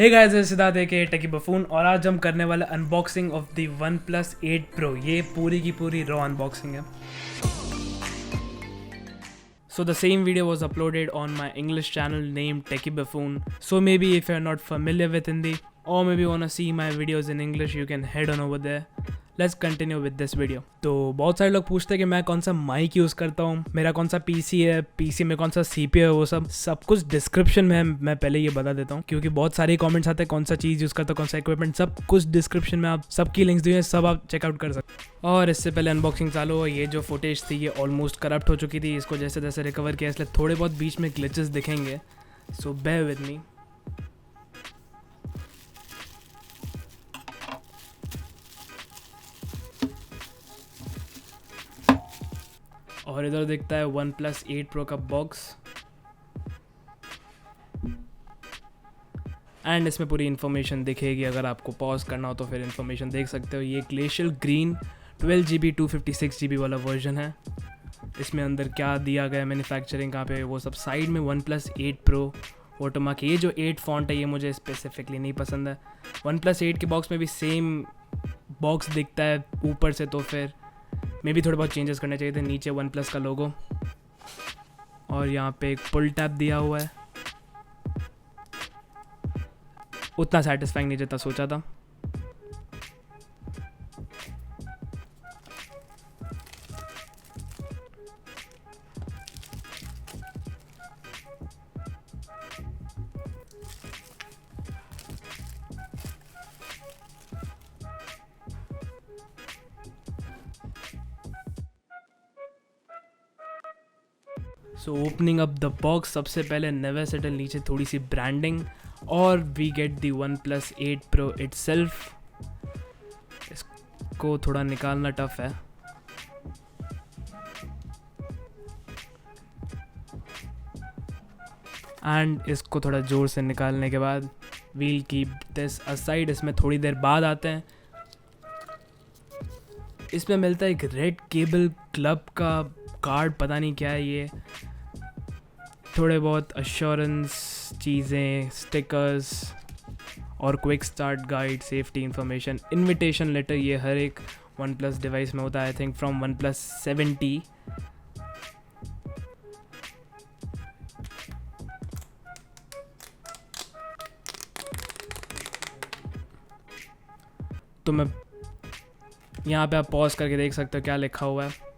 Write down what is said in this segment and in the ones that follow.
Hey guys, Siddharth के टेकी buffoon और आज हम करने वाले unboxing of the OnePlus 8 Pro। ये पूरी की पूरी रॉ अनबॉक्सिंग है। So the same video was uploaded on my English channel named Techie Buffoon. So maybe if you're not familiar with Hindi or maybe wanna see my videos in English, you can head on over there. Let's continue with this video. तो बहुत सारे लोग पूछते हैं कि मैं कौन सा माइक यूज़ करता हूँ, मेरा कौन सा पीसी है, पीसी में कौन सा CPU है, वो सब कुछ डिस्क्रिप्शन में मैं पहले ये बता देता हूँ, क्योंकि बहुत सारे कमेंट्स आते हैं कौन सा चीज़ यूज़ करता हूँ, कौन सा इक्विपमेंट, सब कुछ डिस्क्रिप्शन में आप सबकी लिंक्स दी हैं, सब आप चेकआउट कर सकते हैं। और इससे पहले अनबॉक्सिंग चालू हो, ये जो फुटेज थी ये ऑलमोस्ट करप्ट हो चुकी थी, इसको जैसे तैसे रिकवर किया, इसलिए थोड़े बहुत बीच में ग्लिचेस दिखेंगे, सो बेयर विद मी। और इधर दिखता है OnePlus 8 Pro का बॉक्स एंड इसमें पूरी इन्फॉर्मेशन दिखेगी। अगर आपको पॉज करना हो तो फिर इन्फॉर्मेशन देख सकते हो। ये ग्लेशियल ग्रीन 12GB 256GB वाला वर्जन है। इसमें अंदर क्या दिया गया, मैन्युफैक्चरिंग कहाँ पे, वो सब साइड में OnePlus 8 Pro वाटरमार्क। ये जो 8 फॉन्ट है ये मुझे स्पेसिफिकली नहीं पसंद है। OnePlus 8 के बॉक्स में भी सेम बॉक्स दिखता है ऊपर से, तो फिर मे भी थोड़े बहुत चेंजेस करने चाहिए थे। नीचे OnePlus का लोगो और यहाँ पे एक पुल टैब दिया हुआ है। उतना सेटिस्फाइंग नहीं जितना सोचा था। So opening up the box, सबसे पहले नेवर सेटल, नीचे थोड़ी सी ब्रांडिंग और we get the OnePlus 8 Pro itself. इसको थोड़ा निकालना टफ है। एंड इसको थोड़ा ज़ोर से निकालने के बाद वील कीप दिस असाइड। इसमें थोड़ी देर बाद आते हैं। इसमें मिलता है एक रेड केबल क्लब का कार्ड, पता नहीं क्या है ये। थोड़े बहुत अश्योरेंस चीज़ें, स्टिकर्स और quick start guide, safety information, invitation letter. ये हर एक OnePlus डिवाइस में होता है, I think from OnePlus 7T। तो मैं यहाँ पे आप पॉज करके देख सकते हो क्या लिखा हुआ है।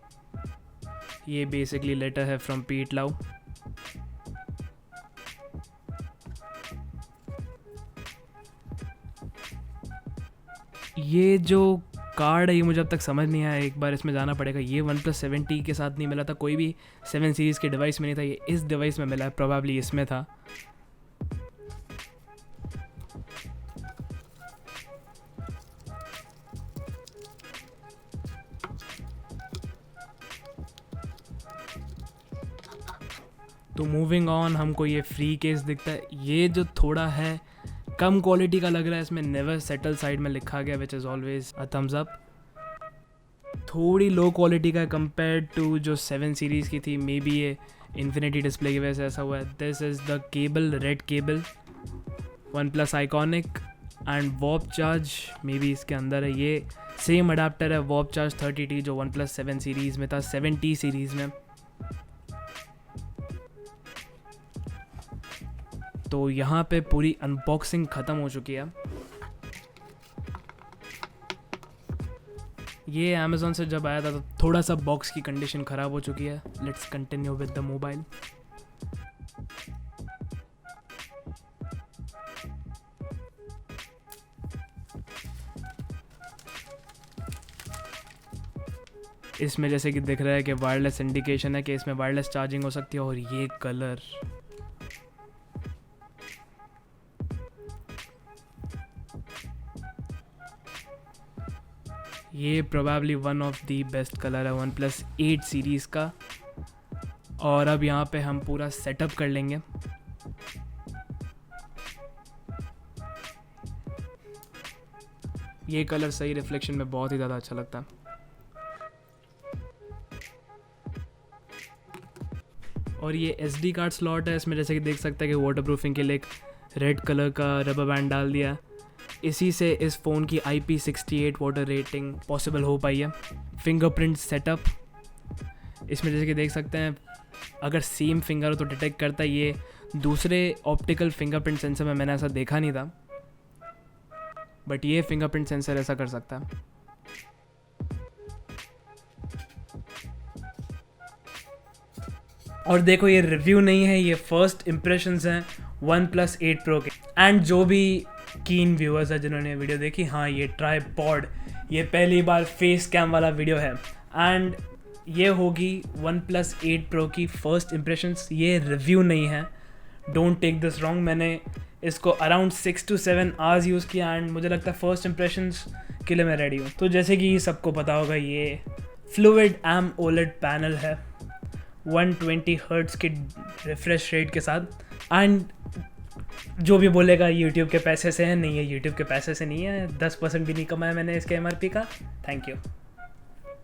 ये बेसिकली लेटर है फ्रॉम पीट लाउ। ये जो कार्ड है ये मुझे अब तक समझ नहीं आया, एक बार इसमें जाना पड़ेगा। ये OnePlus 7T के साथ नहीं मिला था, कोई भी 7 सीरीज़ के डिवाइस में नहीं था, ये इस डिवाइस में मिला है, प्रोबेबली इसमें था। तो मूविंग ऑन, हमको ये फ्री केस दिखता है। ये जो थोड़ा है कम क्वालिटी का लग रहा है, इसमें नेवर सेटल साइड में लिखा गया, which is always a thumbs up. थोड़ी लो क्वालिटी का कंपेयर टू जो 7 सीरीज़ की थी। मे बी ये इन्फिनिटी डिस्प्ले की वजह से ऐसा हुआ है। This is the cable, red cable, OnePlus iconic and warp charge maybe इसके अंदर है। ये सेम अडाप्टर है वॉप चार्ज 30T जो OnePlus 7 सीरीज़ में था, 7T सीरीज़ में। तो यहाँ पे पूरी अनबॉक्सिंग ख़त्म हो चुकी है। ये अमेज़ॉन से जब आया था तो थोड़ा सा बॉक्स की कंडीशन ख़राब हो चुकी है। Let's continue with the mobile. इसमें जैसे कि दिख रहा है कि वायरलेस इंडिकेशन है कि इसमें वायरलेस चार्जिंग हो सकती है। और ये कलर, ये probably one of the best colour है OnePlus 8 सीरीज़ का। और अब यहाँ पे हम पूरा सेटअप कर लेंगे। ये कलर सही रिफ्लेक्शन में बहुत ही ज़्यादा अच्छा लगता है। और ये SD कार्ड स्लॉट है, इसमें जैसे कि देख सकते हैं कि वाटर प्रूफिंग के लिए एक रेड कलर का रबर बैंड डाल दिया। इसी से इस फ़ोन की IP68 वाटर रेटिंग पॉसिबल हो पाई है। फिंगरप्रिंट सेटअप, इसमें जैसे कि देख सकते हैं अगर सेम फिंगर हो तो डिटेक्ट करता है। ये दूसरे ऑप्टिकल फिंगरप्रिंट सेंसर में मैंने ऐसा देखा नहीं था, बट ये फिंगरप्रिंट सेंसर ऐसा कर सकता है। और देखो ये रिव्यू नहीं है, ये फर्स्ट इम्प्रेशंस हैं OnePlus 8 Pro के। एंड जो भी कीन व्यूअर्स है जिन्होंने वीडियो देखी, हाँ ये ट्राइपॉड, ये पहली बार फेस कैम वाला वीडियो है। एंड ये होगी OnePlus 8 Pro की फर्स्ट इम्प्रेशंस, ये रिव्यू नहीं है, डोंट टेक दिस रॉन्ग। मैंने इसको अराउंड 6 to 7 आवर्स यूज़ किया एंड मुझे लगता है फर्स्ट इम्प्रेशंस के लिए मैं रेडी हूँ। तो जैसे कि सबको पता होगा ये फ्लूइड AMOLED पैनल है 120 हर्ट्ज़ के रिफ्रेश रेट के साथ। एंड जो भी बोलेगा यूट्यूब के पैसे से है, नहीं है यूट्यूब के पैसे से नहीं है, 10% भी नहीं कमाया मैंने इसके MRP का, थैंक यू।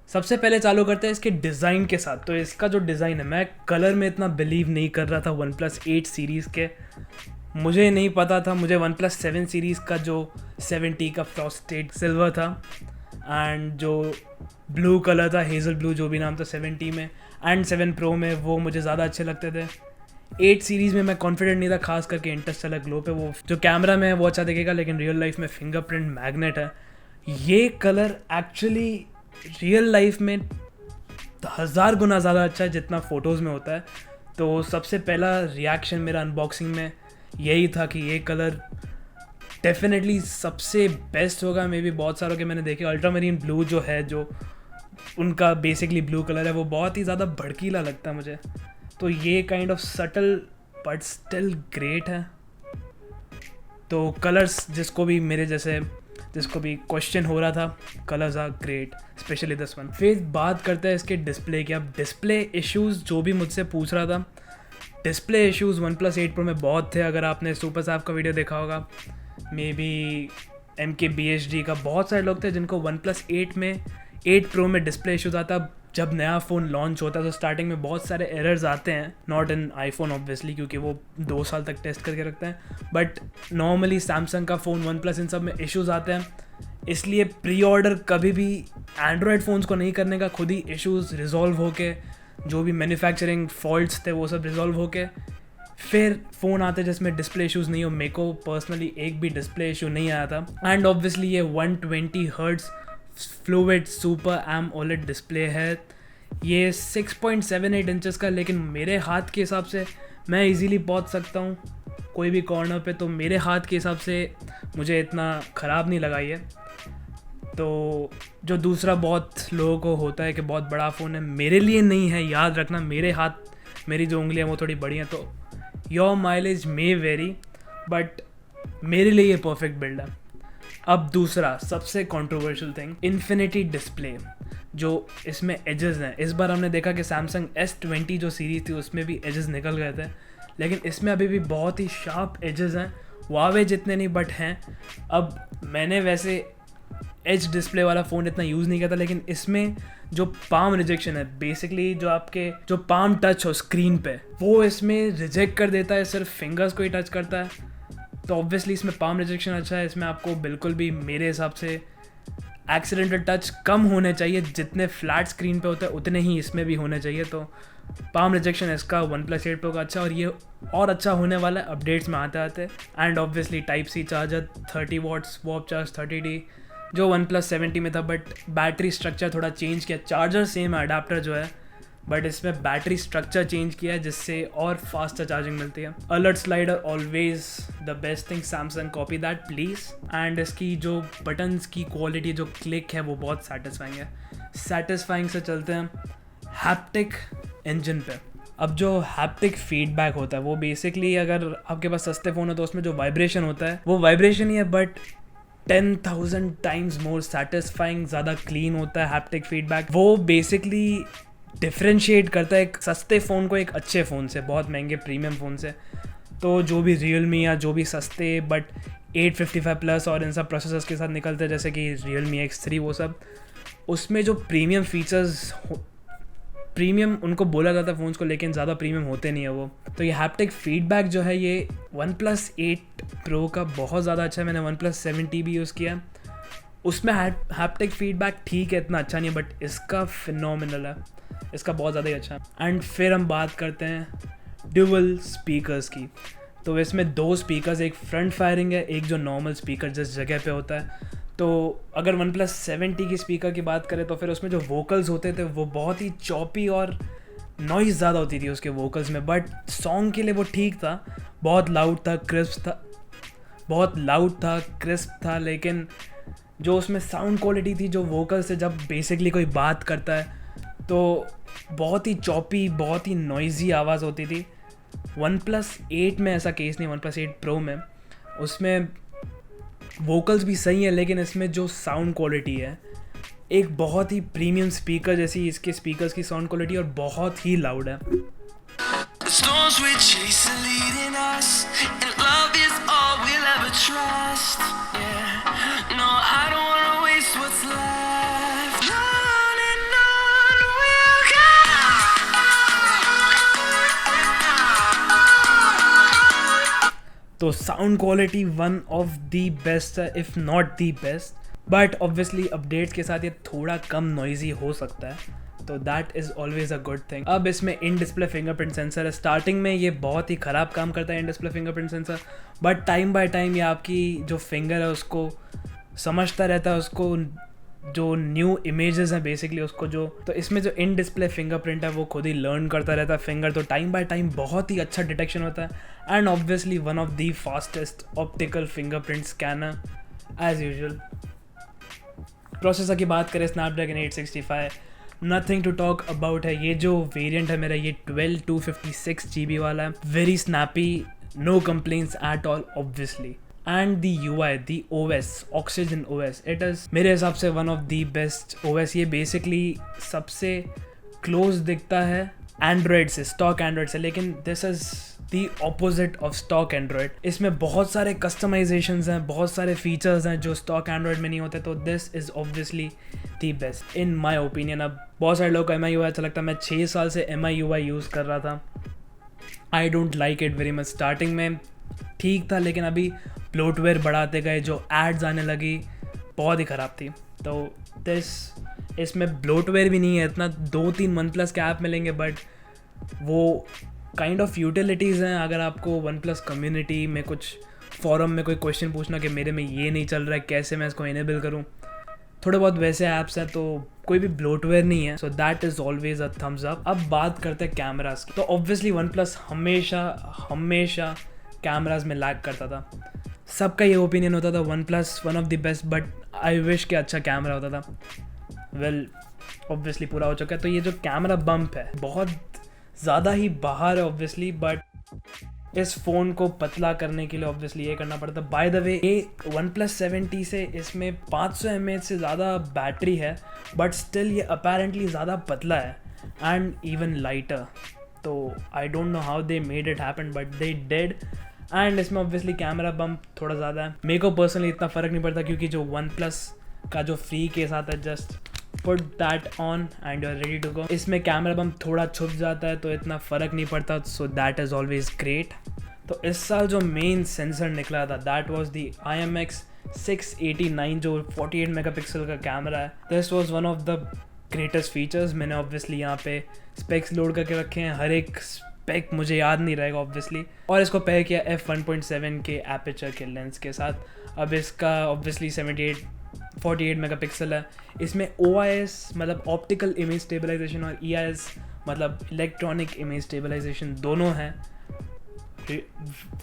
सबसे पहले चालू करते हैं इसके डिज़ाइन के साथ। तो इसका जो डिज़ाइन है, मैं कलर में इतना बिलीव नहीं कर रहा था OnePlus 8 सीरीज़ के। मुझे नहीं पता था, मुझे OnePlus 7 सीरीज़ का जो 70 का फ्रॉस्टेड सिल्वर था एंड जो ब्लू कलर था, हेज़ल ब्लू जो भी नाम था 70 में एंड 7 Pro में, वो मुझे ज़्यादा अच्छे लगते थे। 8 सीरीज़ में मैं कॉन्फिडेंट नहीं था, खास करके इंटरस्टेलर ग्लो पे। वो जो कैमरा में है वो अच्छा दिखेगा, लेकिन रियल लाइफ में फिंगरप्रिंट मैग्नेट है। ये कलर एक्चुअली रियल लाइफ में 1000 गुना ज़्यादा अच्छा है जितना फ़ोटोज़ में होता है। तो सबसे पहला रिएक्शन मेरा अनबॉक्सिंग में यही था कि ये कलर डेफिनेटली सबसे बेस्ट होगा। मे बी बहुत सारों के मैंने देखे, अल्ट्रामरीन ब्लू जो है, जो उनका बेसिकली ब्लू कलर है, वो बहुत ही ज़्यादा भड़कीला लगता है मुझे। तो ये kind of subtle but still great है। तो कलर्स जिसको भी मेरे जैसे जिसको भी क्वेश्चन हो रहा था, colours are great, specially this one. फिर बात करते हैं इसके डिस्प्ले की। अब डिस्प्ले इश्यूज़ जो भी मुझसे पूछ रहा था, डिस्प्ले इश्यूज़ OnePlus 8 Pro में बहुत थे। अगर आपने सुपर सैप का वीडियो देखा होगा, मे बी MKBHD का, बहुत सारे लोग थे जिनको OnePlus 8 Pro में डिस्प्ले इश्यूज़ आता। जब नया फ़ोन लॉन्च होता है तो स्टार्टिंग में बहुत सारे एरर्स आते हैं, नॉट इन आईफोन ऑब्वियसली क्योंकि वो 2 साल तक टेस्ट करके रखते हैं, बट नॉर्मली सैमसंग का फ़ोन, OnePlus, इन सब में इश्यूज़ आते हैं। इसलिए प्री ऑर्डर कभी भी एंड्रॉयड फ़ोन्स को नहीं करने का, खुद ही इश्यूज़ रिजॉल्व होके, जो भी मैन्युफैक्चरिंग फॉल्ट्स थे वो सब रिजॉल्व होके फिर फ़ोन आते जिसमें डिस्प्ले इश्यूज़ नहीं हो। मेरे को पर्सनली एक भी डिस्प्ले इशू नहीं आया था। एंड ऑब्वियसली ये 120 hertz fluid super AMOLED display है। ये 6.78 इंचेस का, लेकिन मेरे हाथ के हिसाब से मैं इजीली पहुंच सकता हूं कोई भी कॉर्नर पे, तो मेरे हाथ के हिसाब से मुझे इतना ख़राब नहीं लगा ये। तो जो दूसरा बहुत लोगों को होता है कि बहुत बड़ा फ़ोन है, मेरे लिए नहीं है, याद रखना। मेरे हाथ, मेरी जो उंगलियां वो थोड़ी बड़ी हैं, तो your mileage may very, but मेरे लिए ये परफेक्ट बिल्ड है। अब दूसरा सबसे कंट्रोवर्शियल थिंग, इन्फिनिटी डिस्प्ले। जो इसमें एजेस हैं, इस बार हमने देखा कि सैमसंग S20 जो सीरीज़ थी उसमें भी एजेस निकल गए थे, लेकिन इसमें अभी भी बहुत ही शार्प एजेस हैं। वावे जितने नहीं बट हैं। अब मैंने वैसे एज डिस्प्ले वाला फ़ोन इतना यूज़ नहीं किया था, लेकिन इसमें जो पाम रिजेक्शन है, बेसिकली जो आपके जो पाम टच हो स्क्रीन पे, वो इसमें रिजेक्ट कर देता है, सिर्फ फिंगर्स को ही टच करता है। तो ऑब्वियसली इसमें पाम रिजेक्शन अच्छा है। इसमें आपको बिल्कुल भी मेरे हिसाब से एक्सीडेंटल टच कम होने चाहिए, जितने फ्लैट स्क्रीन पे होते हैं उतने ही इसमें भी होने चाहिए। तो पाम रिजेक्शन इसका OnePlus 8 Pro का अच्छा, और ये और अच्छा होने वाला है अपडेट्स में आते आते। And obviously Type-C charger, 30 watts swap charge 30D, जो OnePlus 70 में था, बट बैटरी स्ट्रक्चर थोड़ा चेंज किया। चार्जर सेम है, अडाप्टर जो है, बट इसमें बैटरी स्ट्रक्चर चेंज किया है जिससे और फास्टर चार्जिंग मिलती है। Alert slider always the best thing, Samsung copy that please. And इसकी जो बटन्स की क्वालिटी, जो क्लिक है, वो बहुत सेटिस्फाइंग है। सेटिस्फाइंग से चलते हैं हैप्टिक इंजन पे। अब जो हैप्टिक फीडबैक होता है वो बेसिकली, अगर आपके पास सस्ते फ़ोन हो तो उसमें जो वाइब्रेशन होता है वो वाइब्रेशन ही है, बट 10,000 टाइम्स मोर सेटिस्फाइंग, ज़्यादा क्लीन होता है हैप्टिक फीडबैक। वो बेसिकली डिफ्रेंशिएट करता है एक सस्ते फ़ोन को एक अच्छे फ़ोन से, बहुत महंगे प्रीमियम फ़ोन से। तो जो भी Realme या जो भी सस्ते बट 855+ और इन सब प्रोसेसर्स के साथ निकलते हैं, जैसे कि Realme X3, वो सब, उसमें जो प्रीमियम फीचर्स प्रीमियम उनको बोला जाता है फ़ोन्स को, लेकिन ज़्यादा प्रीमियम होते नहीं है वो। तो ये हैप्टिक फीडबैक जो है ये OnePlus 8 Pro का बहुत ज़्यादा अच्छा है। मैंने OnePlus 7T भी यूज़ किया, उसमें हैप्टिक फीडबैक ठीक है, इतना अच्छा नहीं है, बट इसका फिनोमिनल है, इसका बहुत ज़्यादा ही अच्छा है। एंड फिर हम बात करते हैं ड्यूअल स्पीकर्स की। तो इसमें 2 स्पीकर्स, एक फ्रंट फायरिंग है, एक जो नॉर्मल स्पीकर जिस जगह पे होता है। तो अगर OnePlus 7T की स्पीकर की बात करें तो फिर उसमें जो वोकल्स होते थे वो बहुत ही चॉपी और नॉइज़ ज़्यादा होती थी उसके वोकल्स में, बट सॉन्ग के लिए वो ठीक था, बहुत लाउड था, क्रिस्प था, लेकिन जो उसमें साउंड क्वालिटी थी, जो वोकल से जब बेसिकली कोई बात करता है तो बहुत ही चॉपी, बहुत ही नॉइज़ी आवाज़ होती थी। OnePlus 8 में ऐसा केस नहीं, OnePlus 8 Pro में उसमें वोकल्स भी सही है, लेकिन इसमें जो साउंड क्वालिटी है, एक बहुत ही प्रीमियम स्पीकर जैसी इसके स्पीकर्स की साउंड क्वालिटी, और बहुत ही लाउड है। तो sound quality one of the best है, if not the best, but obviously updates के साथ ये थोड़ा कम नॉइजी हो सकता है, तो that is always a good thing. अब इसमें इन डिस्प्ले फिंगरप्रिंट सेंसर है। स्टार्टिंग में ये बहुत ही ख़राब काम करता है in display fingerprint sensor, but time by time ये आपकी जो फिंगर है उसको समझता रहता है, उसको जो न्यू इमेजेस हैं बेसिकली उसको तो इसमें जो इन डिस्प्ले फिंगरप्रिंट है वो खुद ही लर्न करता रहता है फिंगर, तो टाइम बाय टाइम बहुत ही अच्छा डिटेक्शन होता है। And obviously one of the fastest optical fingerprint scanner as usual. Processor की बात करें Snapdragon 865, nothing to talk about है। ये जो वेरिएंट है मेरा, ये 12256 GB वाला है, very snappy, no complaints at all obviously. And the UI, the OS, Oxygen OS, it is मेरे हिसाब से one of the best OS। ये बेसिकली सबसे क्लोज दिखता है एंड्रॉयड से, स्टॉक एंड्रॉयड से, लेकिन this is the opposite of stock Android. इसमें बहुत सारे कस्टमाइजेशंस हैं, बहुत सारे फीचर्स हैं जो स्टॉक एंड्रॉयड में नहीं होते, तो this is obviously the best in my opinion. अब बहुत सारे लोग को MI UI अच्छा लगता है, मैं 6 साल से MI UI यूज़ कर रहा था, I don't like it very much. Starting में ठीक था, लेकिन अभी ब्लोटवेयर बढ़ाते गए, जो एड्स आने लगी बहुत ही ख़राब थी। तो इसमें ब्लोटवेयर भी नहीं है इतना, 2-3 OnePlus के ऐप मिलेंगे, बट वो काइंड ऑफ यूटिलिटीज़ हैं। अगर आपको OnePlus कम्युनिटी में कुछ फॉरम में कोई क्वेश्चन पूछना कि मेरे में ये नहीं चल रहा है, कैसे मैं इसको इनेबल करूँ, थोड़े बहुत वैसे ऐप्स हैं, तो कोई भी ब्लोटवेयर नहीं है, so that is always a thumbs up. अब बात करते हैं कैमरास की, तो ऑब्वियसली OnePlus हमेशा कैमरास में लैग करता था। सबका ये ओपिनियन होता था OnePlus one of the best, but I wish कि अच्छा कैमरा होता था। वेल ऑब्वियसली पूरा हो चुका है। तो ये जो कैमरा बम्प है बहुत ज़्यादा ही बाहर है ऑब्वियसली, बट इस फ़ोन को पतला करने के लिए ऑब्वियसली ये करना पड़ता है। बाय द वे, ये OnePlus 7T से इसमें 500 mAh से ज़्यादा बैटरी है, बट स्टिल ये अपेरेंटली ज़्यादा पतला है एंड इवन लाइटर। तो I don't know how they made it happen, but they did. And इसमें ऑब्वियसली कैमरा बम्प थोड़ा ज़्यादा है। मेरे को पर्सनली इतना फ़र्क नहीं पड़ता, क्योंकि जो OnePlus का जो फ्री केस आता है, just put that on and you are ready to go. इसमें कैमरा बम्प थोड़ा छुप जाता है, तो इतना फ़र्क नहीं पड़ता, so that is always great. तो इस साल जो मेन सेंसर निकला था, दैट वाज दी IMX 689, जो 48 मेगापिक्सल का कैमरा है। This was one of the greatest features. मैंने ऑब्वियसली यहाँ पे स्पेक्स लोड करके रखे हैं, हर एक स्पेक मुझे याद नहीं रहेगा ऑब्वियसली, और इसको पेयर किया f1.7 के एपर्चर के लेंस के साथ। अब इसका ऑब्वियसली 48 मेगापिक्सल है। इसमें OIS मतलब ऑप्टिकल इमेज स्टेबलाइजेशन और EIS मतलब इलेक्ट्रॉनिक इमेज स्टेबलाइजेशन दोनों हैं,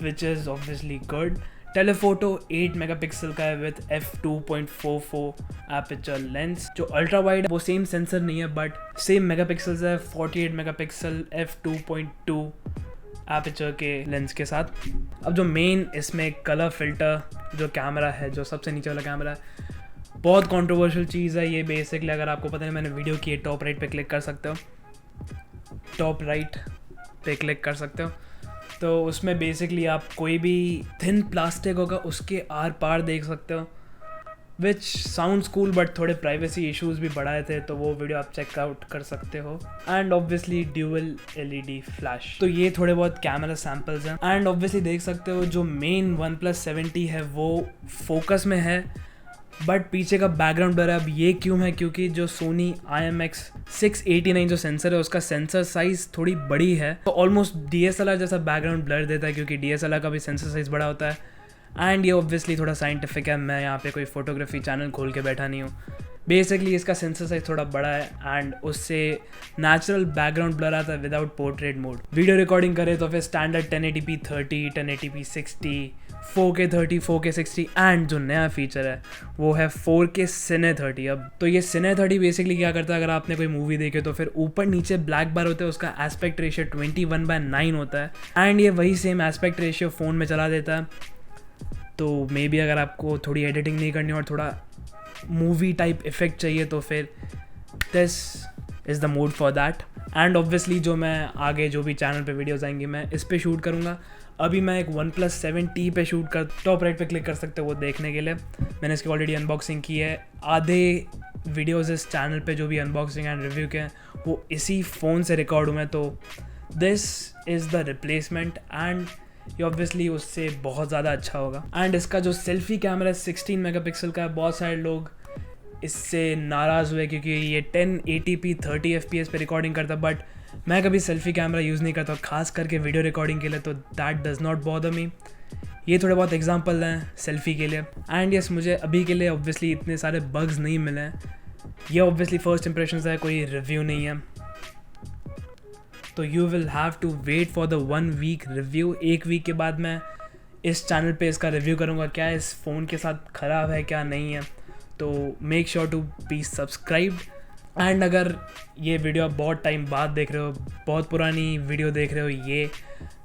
which is obviously good. Telephoto 8 megapixel का है विथ f2.44 एपर्चर लेंस। जो अल्ट्रा वाइड वो सेम सेंसर नहीं है, बट सेम मेगापिक्सल्स है, 48 मेगापिक्सल f2.2 एपर्चर के लेंस के साथ। अब जो मेन इसमें कलर फिल्टर जो कैमरा है, जो सबसे नीचे वाला कैमरा है, बहुत कंट्रोवर्शियल चीज़ है ये। बेसिकली अगर आपको पता नहीं, मैंने वीडियो की, टॉप राइट पे क्लिक कर सकते हो, टॉप राइट पे क्लिक कर सकते हो। तो उसमें बेसिकली आप कोई भी थिन प्लास्टिक होगा उसके आर पार देख सकते हो। विच साउंड्स कूल, बट थोड़े प्राइवेसी इश्यूज भी बढ़ाए थे, तो वो वीडियो आप चेकआउट कर सकते हो। And obviously dual LED flash. तो ये थोड़े बहुत कैमरा सैम्पल्स हैं। एंड ऑब्वियसली देख सकते हो जो मेन OnePlus 7T है वो फोकस में है, बट पीछे का बैकग्राउंड ब्लर है। अब ये क्यों है? क्योंकि जो सोनी IMX689 जो सेंसर है उसका सेंसर साइज़ थोड़ी बड़ी है, तो ऑलमोस्ट DSLR जैसा बैकग्राउंड ब्लर देता है, क्योंकि DSLR का भी सेंसर साइज़ बड़ा होता है। एंड ये ऑब्वियसली थोड़ा साइंटिफिक है, मैं यहाँ पे कोई फोटोग्राफी चैनल खोल के बैठा नहीं हूँ। बेसिकली इसका सेंसर साइज थोड़ा बड़ा है एंड उससे नेचुरल बैकग्राउंड ब्लर आता है without portrait mode. Video recording करे तो फिर standard 1080p 30, 1080p 60, 4K 30, 4K 60 and जो नया फीचर है वो है 4K Cine 30। अब तो ये Cine 30 बेसिकली क्या करता है, अगर आपने कोई मूवी देखी तो फिर ऊपर नीचे ब्लैक बार होता है, उसका एस्पेक्ट रेशियो 21/9 होता है एंड ये वही सेम एस्पेक्ट रेशियो फ़ोन में चला देता है। तो मे बी अगर आपको थोड़ी एडिटिंग नहीं करनी और थोड़ा मूवी टाइप इफेक्ट चाहिए तो फिर this is the mode for that. And obviously जो मैं आगे जो भी चैनल पे वीडियोस आएंगी मैं इस पे शूट करूँगा। अभी मैं एक OnePlus 7T पे शूट कर, टॉप राइट पे क्लिक कर सकते हो वो देखने के लिए। मैंने इसकी ऑलरेडी अनबॉक्सिंग की है। आधे वीडियोज़ इस चैनल पे जो भी अनबॉक्सिंग एंड रिव्यू के हैं वो इसी फ़ोन से रिकॉर्ड हुए हैं। तो this is the replacement and ये ऑब्वियसली उससे बहुत ज़्यादा अच्छा होगा। एंड इसका जो सेल्फी कैमरा 16 मेगापिक्सल का है, बहुत सारे लोग इससे नाराज़ हुए क्योंकि ये 1080p 30 FPS पे रिकॉर्डिंग करता, बट मैं कभी सेल्फी कैमरा यूज़ नहीं करता, खास करके वीडियो रिकॉर्डिंग के लिए, तो that does not bother me. ये थोड़े बहुत एग्जांपल हैं सेल्फी के लिए। एंड यस, मुझे अभी के लिए ऑब्वियसली इतने सारे बग्स नहीं मिले हैं। ये ऑब्वियसली फर्स्ट इंप्रेशंस है, कोई रिव्यू नहीं है, तो you will have to wait for the 1 week review. 1 week के बाद मैं इस चैनल पे इसका रिव्यू करूँगा, क्या इस फ़ोन के साथ ख़राब है क्या नहीं है। तो make sure to be subscribed. And अगर ये वीडियो आप बहुत टाइम बाद देख रहे हो, बहुत पुरानी वीडियो देख रहे हो ये,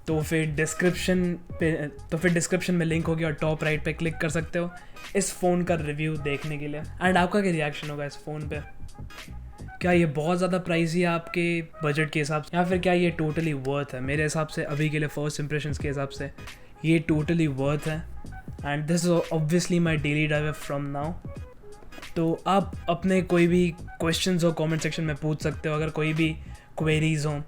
तो फिर डिस्क्रिप्शन में लिंक होगी और टॉप राइट पे क्लिक कर सकते हो इस फ़ोन का रिव्यू देखने के लिए। एंड आपका क्या रिएक्शन होगा इस फ़ोन पे? क्या ये बहुत ज़्यादा प्राइसी है आपके बजट के हिसाब से, या फिर क्या ये टोटली वर्थ है? मेरे हिसाब से अभी के लिए फर्स्ट इंप्रेशंस के हिसाब से ये टोटली वर्थ है and this is obviously my daily driver from now. तो आप अपने कोई भी क्वेश्चंस हो कमेंट सेक्शन में पूछ सकते हो, अगर कोई भी क्वेरीज हो।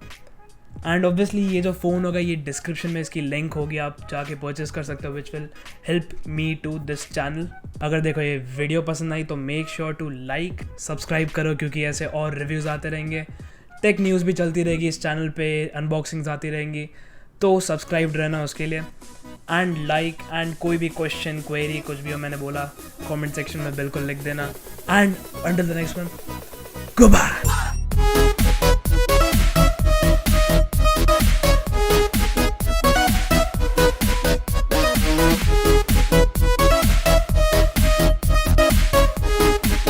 एंड ऑब्वियसली ये जो फ़ोन होगा ये डिस्क्रिप्शन में इसकी लिंक होगी, आप जाके परचेस कर सकते हो, which will help me to this channel. अगर देखो ये वीडियो पसंद आई तो make sure to like, subscribe करो, क्योंकि ऐसे और रिव्यूज़ आते रहेंगे, टेक न्यूज़ भी चलती रहेगी इस चैनल पे, अनबॉक्सिंग्स आती रहेंगी, तो सब्सक्राइब्ड रहना उसके लिए। एंड लाइक एंड कोई भी क्वेश्चन क्वेरी कुछ भी हो मैंने बोला कमेंट सेक्शन में बिल्कुल लिख देना। And until the next one, good bye.